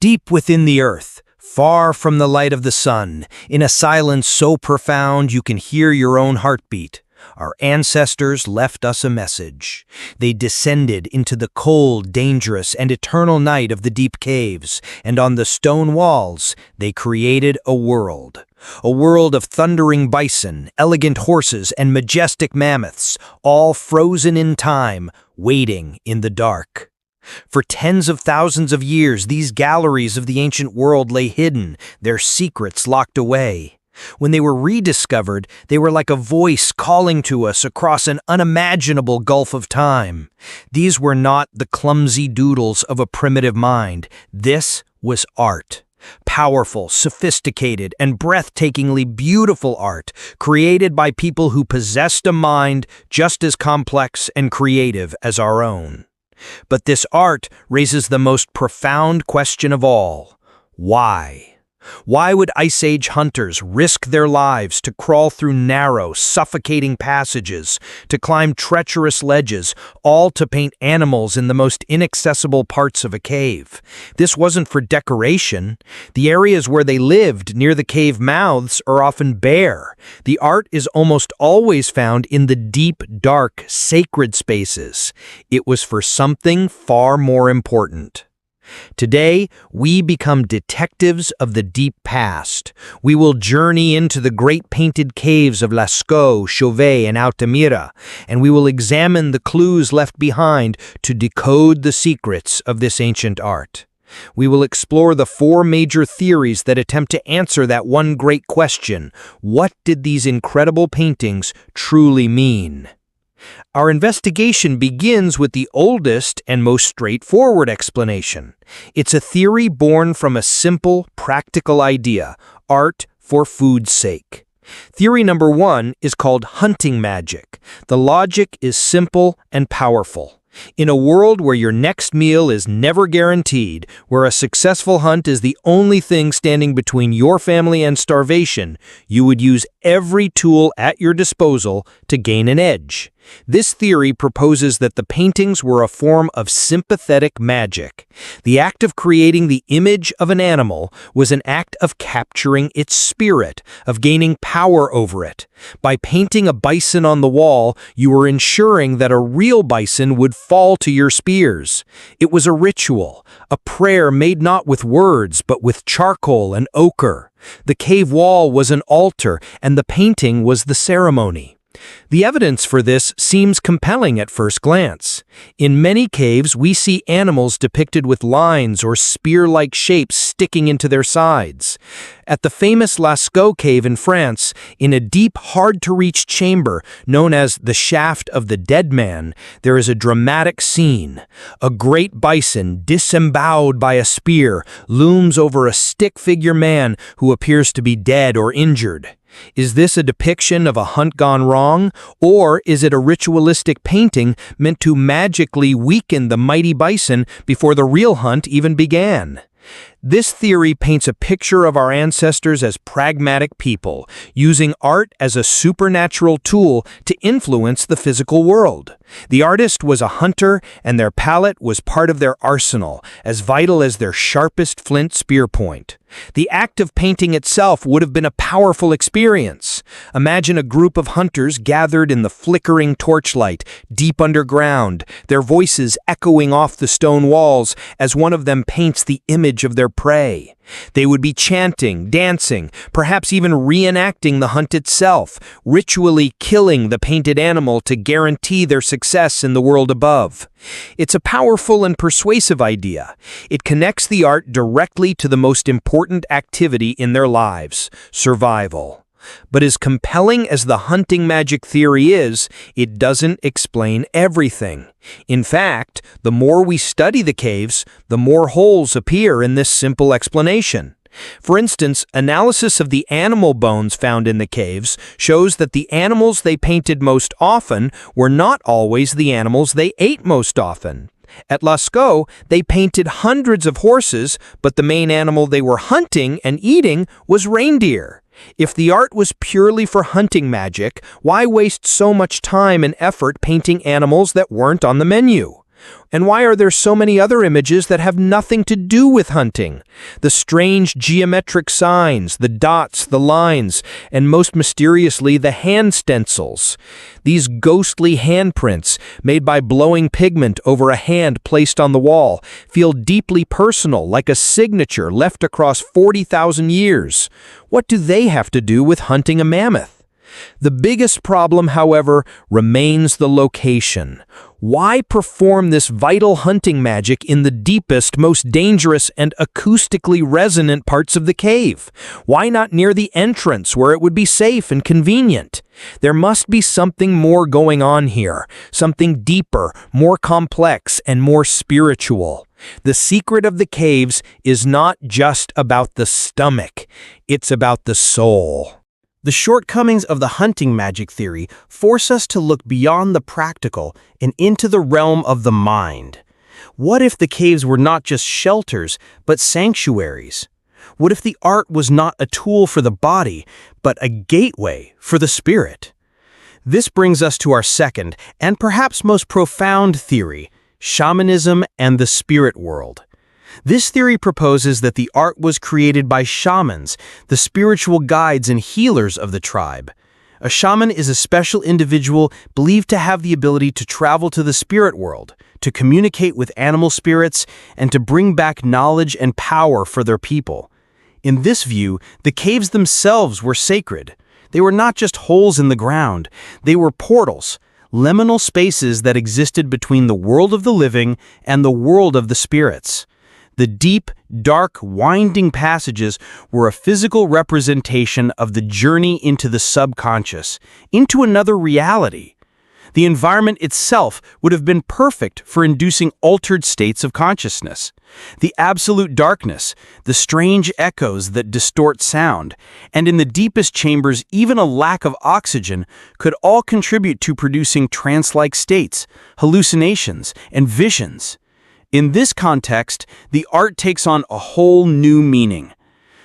Deep within the earth, far from the light of the sun, in a silence so profound you can hear your own heartbeat, our ancestors left us a message. They descended into the cold, dangerous, and eternal night of the deep caves, and on the stone walls, they created a world. A world of thundering bison, elegant horses, and majestic mammoths, all frozen in time, waiting in the dark. For tens of thousands of years, these galleries of the ancient world lay hidden, their secrets locked away. When they were rediscovered, they were like a voice calling to us across an unimaginable gulf of time. These were not the clumsy doodles of a primitive mind. This was art. Powerful, sophisticated, and breathtakingly beautiful art, created by people who possessed a mind just as complex and creative as our own. But this art raises the most profound question of all. Why? Why would Ice Age hunters risk their lives to crawl through narrow, suffocating passages, to climb treacherous ledges, all to paint animals in the most inaccessible parts of a cave? This wasn't for decoration. The areas where they lived, near the cave mouths, are often bare. The art is almost always found in the deep, dark, sacred spaces. It was for something far more important. Today, we become detectives of the deep past. We will journey into the great painted caves of Lascaux, Chauvet, and Altamira, and we will examine the clues left behind to decode the secrets of this ancient art. We will explore the four major theories that attempt to answer that one great question: what did these incredible paintings truly mean? Our investigation begins with the oldest and most straightforward explanation. It's a theory born from a simple, practical idea: art for food's sake. Theory number one is called hunting magic. The logic is simple and powerful. In a world where your next meal is never guaranteed, where a successful hunt is the only thing standing between your family and starvation, you would use every tool at your disposal to gain an edge. This theory proposes that the paintings were a form of sympathetic magic. The act of creating the image of an animal was an act of capturing its spirit, of gaining power over it. By painting a bison on the wall, you were ensuring that a real bison would fall to your spears. It was a ritual, a prayer made not with words but with charcoal and ochre. The cave wall was an altar, and the painting was the ceremony. The evidence for this seems compelling at first glance. In many caves, we see animals depicted with lines or spear-like shapes sticking into their sides. At the famous Lascaux cave in France, in a deep, hard-to-reach chamber known as the Shaft of the Dead Man, there is a dramatic scene. A great bison, disemboweled by a spear, looms over a stick-figure man who appears to be dead or injured. Is this a depiction of a hunt gone wrong, or is it a ritualistic painting meant to magically weaken the mighty bison before the real hunt even began? This theory paints a picture of our ancestors as pragmatic people, using art as a supernatural tool to influence the physical world. The artist was a hunter, and their palette was part of their arsenal, as vital as their sharpest flint spear point. The act of painting itself would have been a powerful experience. Imagine a group of hunters gathered in the flickering torchlight, deep underground, their voices echoing off the stone walls as one of them paints the image of their prey. They would be chanting, dancing, perhaps even reenacting the hunt itself, ritually killing the painted animal to guarantee their success in the world above. It's a powerful and persuasive idea. It connects the art directly to the most important activity in their lives: survival. But as compelling as the hunting magic theory is, it doesn't explain everything. In fact, the more we study the caves, the more holes appear in this simple explanation. For instance, analysis of the animal bones found in the caves shows that the animals they painted most often were not always the animals they ate most often. At Lascaux, they painted hundreds of horses, but the main animal they were hunting and eating was reindeer. If the art was purely for hunting magic, why waste so much time and effort painting animals that weren't on the menu? And why are there so many other images that have nothing to do with hunting? The strange geometric signs, the dots, the lines, and most mysteriously, the hand stencils. These ghostly handprints, made by blowing pigment over a hand placed on the wall, feel deeply personal, like a signature left across 40,000 years. What do they have to do with hunting a mammoth? The biggest problem, however, remains the location. Why perform this vital hunting magic in the deepest, most dangerous, and acoustically resonant parts of the cave? Why not near the entrance, where it would be safe and convenient? There must be something more going on here, something deeper, more complex, and more spiritual. The secret of the caves is not just about the stomach, it's about the soul. The shortcomings of the hunting magic theory force us to look beyond the practical and into the realm of the mind. What if the caves were not just shelters, but sanctuaries? What if the art was not a tool for the body, but a gateway for the spirit? This brings us to our second, and perhaps most profound theory, shamanism and the spirit world. This theory proposes that the art was created by shamans, the spiritual guides and healers of the tribe. A shaman is a special individual believed to have the ability to travel to the spirit world, to communicate with animal spirits, and to bring back knowledge and power for their people. In this view, the caves themselves were sacred. They were not just holes in the ground, they were portals, liminal spaces that existed between the world of the living and the world of the spirits. The deep, dark, winding passages were a physical representation of the journey into the subconscious, into another reality. The environment itself would have been perfect for inducing altered states of consciousness. The absolute darkness, the strange echoes that distort sound, and in the deepest chambers even a lack of oxygen could all contribute to producing trance-like states, hallucinations, and visions. In this context, the art takes on a whole new meaning.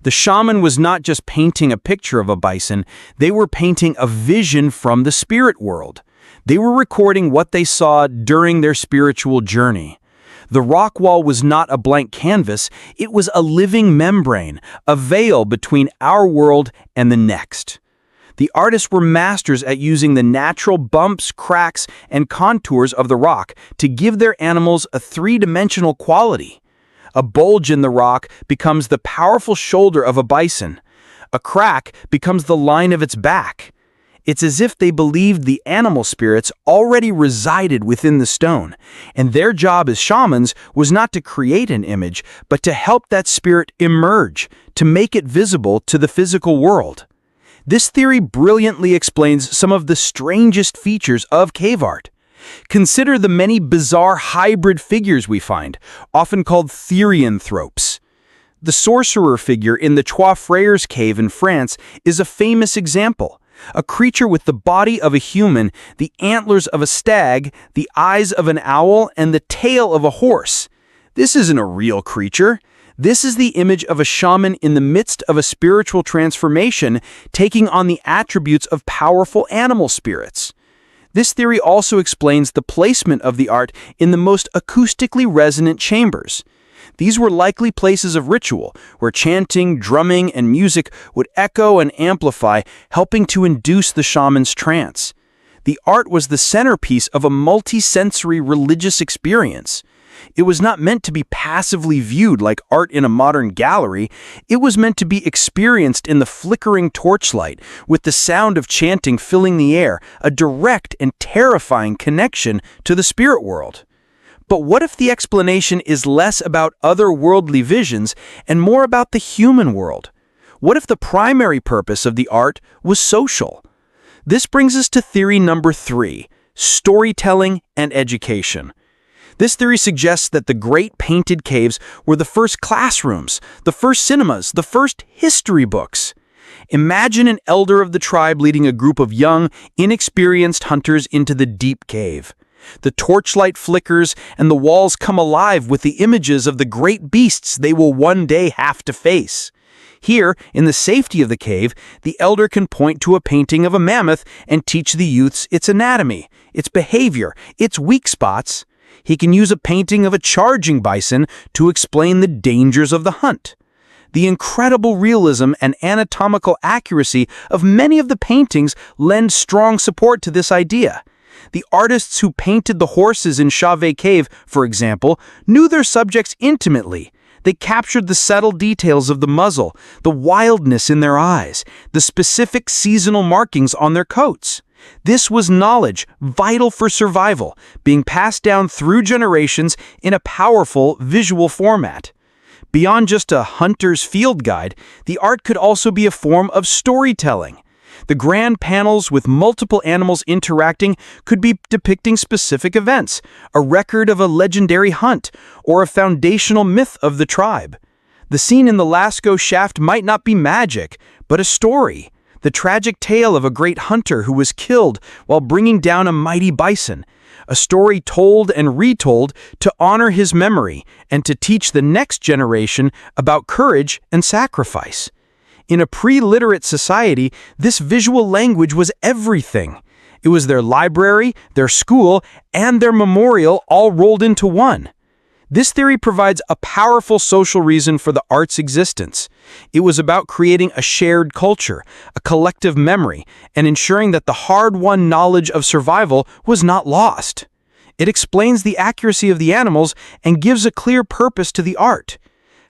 The shaman was not just painting a picture of a bison, they were painting a vision from the spirit world. They were recording what they saw during their spiritual journey. The rock wall was not a blank canvas, it was a living membrane, a veil between our world and the next. The artists were masters at using the natural bumps, cracks, and contours of the rock to give their animals a three-dimensional quality. A bulge in the rock becomes the powerful shoulder of a bison. A crack becomes the line of its back. It's as if they believed the animal spirits already resided within the stone, and their job as shamans was not to create an image, but to help that spirit emerge, to make it visible to the physical world. This theory brilliantly explains some of the strangest features of cave art. Consider the many bizarre hybrid figures we find, often called therianthropes. The sorcerer figure in the Trois Frères cave in France is a famous example. A creature with the body of a human, the antlers of a stag, the eyes of an owl, and the tail of a horse. This isn't a real creature. This is the image of a shaman in the midst of a spiritual transformation, taking on the attributes of powerful animal spirits. This theory also explains the placement of the art in the most acoustically resonant chambers. These were likely places of ritual, where chanting, drumming, and music would echo and amplify, helping to induce the shaman's trance. The art was the centerpiece of a multi-sensory religious experience. It was not meant to be passively viewed like art in a modern gallery. It was meant to be experienced in the flickering torchlight, with the sound of chanting filling the air, a direct and terrifying connection to the spirit world. But what if the explanation is less about otherworldly visions and more about the human world? What if the primary purpose of the art was social? This brings us to theory number 3, storytelling and education. This theory suggests that the great painted caves were the first classrooms, the first cinemas, the first history books. Imagine an elder of the tribe leading a group of young, inexperienced hunters into the deep cave. The torchlight flickers and the walls come alive with the images of the great beasts they will one day have to face. Here, in the safety of the cave, the elder can point to a painting of a mammoth and teach the youths its anatomy, its behavior, its weak spots. He can use a painting of a charging bison to explain the dangers of the hunt. The incredible realism and anatomical accuracy of many of the paintings lend strong support to this idea. The artists who painted the horses in Chauvet Cave, for example, knew their subjects intimately. They captured the subtle details of the muzzle, the wildness in their eyes, the specific seasonal markings on their coats. This was knowledge vital for survival, being passed down through generations in a powerful visual format. Beyond just a hunter's field guide, the art could also be a form of storytelling. The grand panels with multiple animals interacting could be depicting specific events, a record of a legendary hunt, or a foundational myth of the tribe. The scene in the Lascaux shaft might not be magic, but a story. The tragic tale of a great hunter who was killed while bringing down a mighty bison. A story told and retold to honor his memory and to teach the next generation about courage and sacrifice. In a pre-literate society, this visual language was everything. It was their library, their school, and their memorial all rolled into one. This theory provides a powerful social reason for the art's existence. It was about creating a shared culture, a collective memory, and ensuring that the hard-won knowledge of survival was not lost. It explains the accuracy of the animals and gives a clear purpose to the art.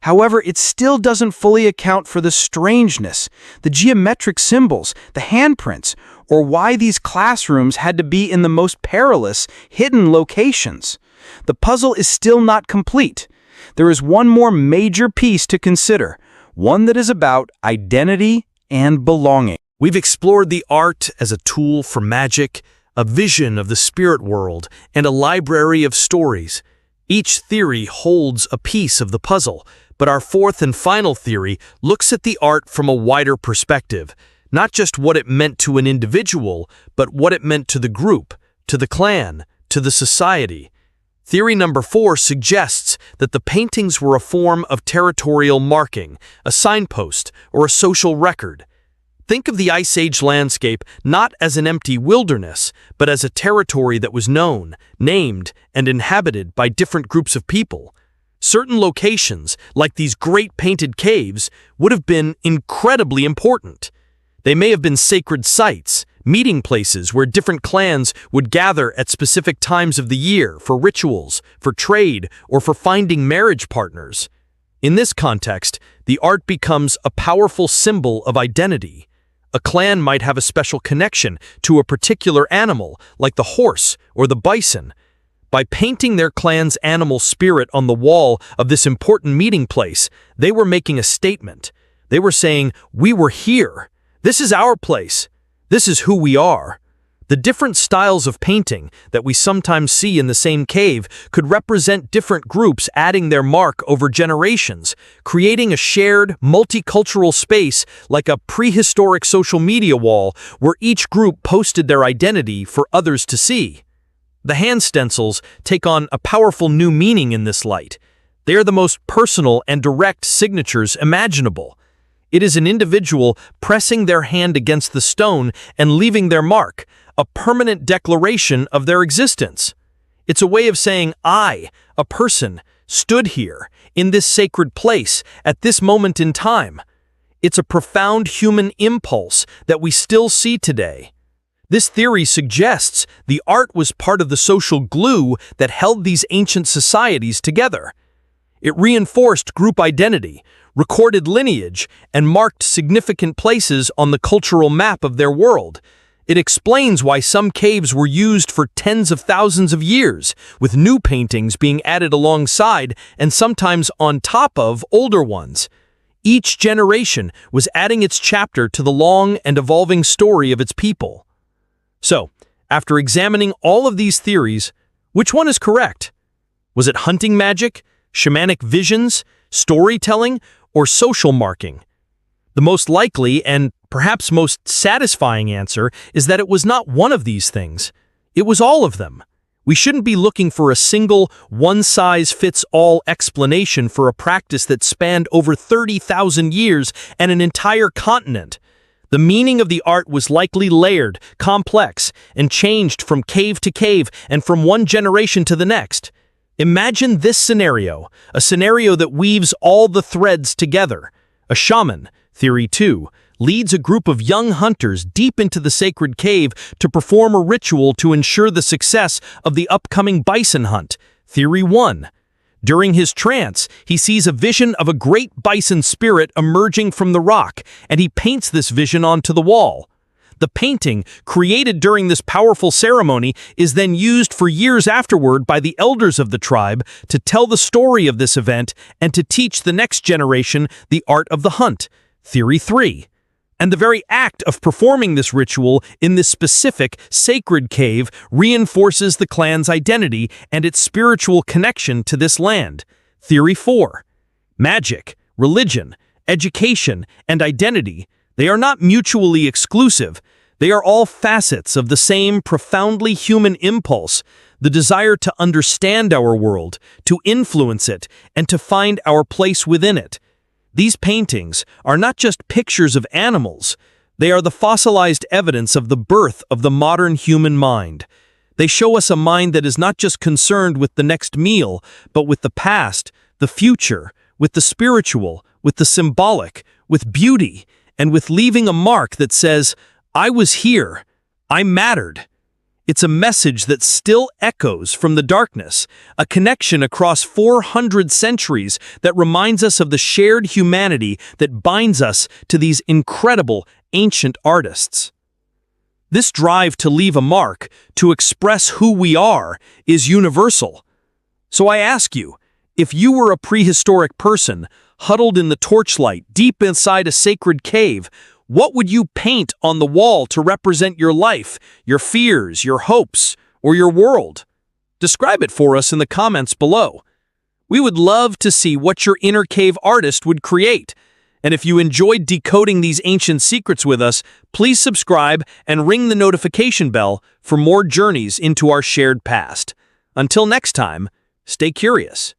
However, it still doesn't fully account for the strangeness, the geometric symbols, the handprints, or why these classrooms had to be in the most perilous, hidden locations. The puzzle is still not complete. There is one more major piece to consider, one that is about identity and belonging. We've explored the art as a tool for magic, a vision of the spirit world, and a library of stories. Each theory holds a piece of the puzzle, but our fourth and final theory looks at the art from a wider perspective, not just what it meant to an individual, but what it meant to the group, to the clan, to the society. Theory number 4 suggests that the paintings were a form of territorial marking, a signpost, or a social record. Think of the Ice Age landscape not as an empty wilderness, but as a territory that was known, named, and inhabited by different groups of people. Certain locations, like these great painted caves, would have been incredibly important. They may have been sacred sites, meeting places where different clans would gather at specific times of the year for rituals, for trade, or for finding marriage partners. In this context, the art becomes a powerful symbol of identity. A clan might have a special connection to a particular animal, like the horse or the bison. By painting their clan's animal spirit on the wall of this important meeting place, they were making a statement. They were saying, "We were here. This is our place. This is who we are." The different styles of painting that we sometimes see in the same cave could represent different groups adding their mark over generations, creating a shared, multicultural space like a prehistoric social media wall where each group posted their identity for others to see. The hand stencils take on a powerful new meaning in this light. They are the most personal and direct signatures imaginable. It is an individual pressing their hand against the stone and leaving their mark, a permanent declaration of their existence. It's a way of saying, I, a person, stood here, in this sacred place, at this moment in time. It's a profound human impulse that we still see today. This theory suggests the art was part of the social glue that held these ancient societies together. It reinforced group identity, recorded lineage, and marked significant places on the cultural map of their world. It explains why some caves were used for tens of thousands of years, with new paintings being added alongside and sometimes on top of older ones. Each generation was adding its chapter to the long and evolving story of its people. So, after examining all of these theories, which one is correct? Was it hunting magic, shamanic visions, storytelling, or social marking? The most likely and perhaps most satisfying answer is that it was not one of these things. It was all of them. We shouldn't be looking for a single, one-size-fits-all explanation for a practice that spanned over 30,000 years and an entire continent. The meaning of the art was likely layered, complex, and changed from cave to cave and from one generation to the next. Imagine this scenario, a scenario that weaves all the threads together. A shaman, Theory 2, leads a group of young hunters deep into the sacred cave to perform a ritual to ensure the success of the upcoming bison hunt. Theory 1. During his trance, he sees a vision of a great bison spirit emerging from the rock, and he paints this vision onto the wall. The painting, created during this powerful ceremony, is then used for years afterward by the elders of the tribe to tell the story of this event and to teach the next generation the art of the hunt. Theory 3. And the very act of performing this ritual in this specific sacred cave reinforces the clan's identity and its spiritual connection to this land. Theory 4. Magic, religion, education, and identity, they are not mutually exclusive. They are all facets of the same profoundly human impulse, the desire to understand our world, to influence it, and to find our place within it. These paintings are not just pictures of animals, they are the fossilized evidence of the birth of the modern human mind. They show us a mind that is not just concerned with the next meal, but with the past, the future, with the spiritual, with the symbolic, with beauty, and with leaving a mark that says, "I was here, I mattered." It's a message that still echoes from the darkness, a connection across 400 centuries that reminds us of the shared humanity that binds us to these incredible ancient artists. This drive to leave a mark, to express who we are, is universal. So I ask you, if you were a prehistoric person, huddled in the torchlight deep inside a sacred cave, what would you paint on the wall to represent your life, your fears, your hopes, or your world? Describe it for us in the comments below. We would love to see what your inner cave artist would create. And if you enjoyed decoding these ancient secrets with us, please subscribe and ring the notification bell for more journeys into our shared past. Until next time, stay curious.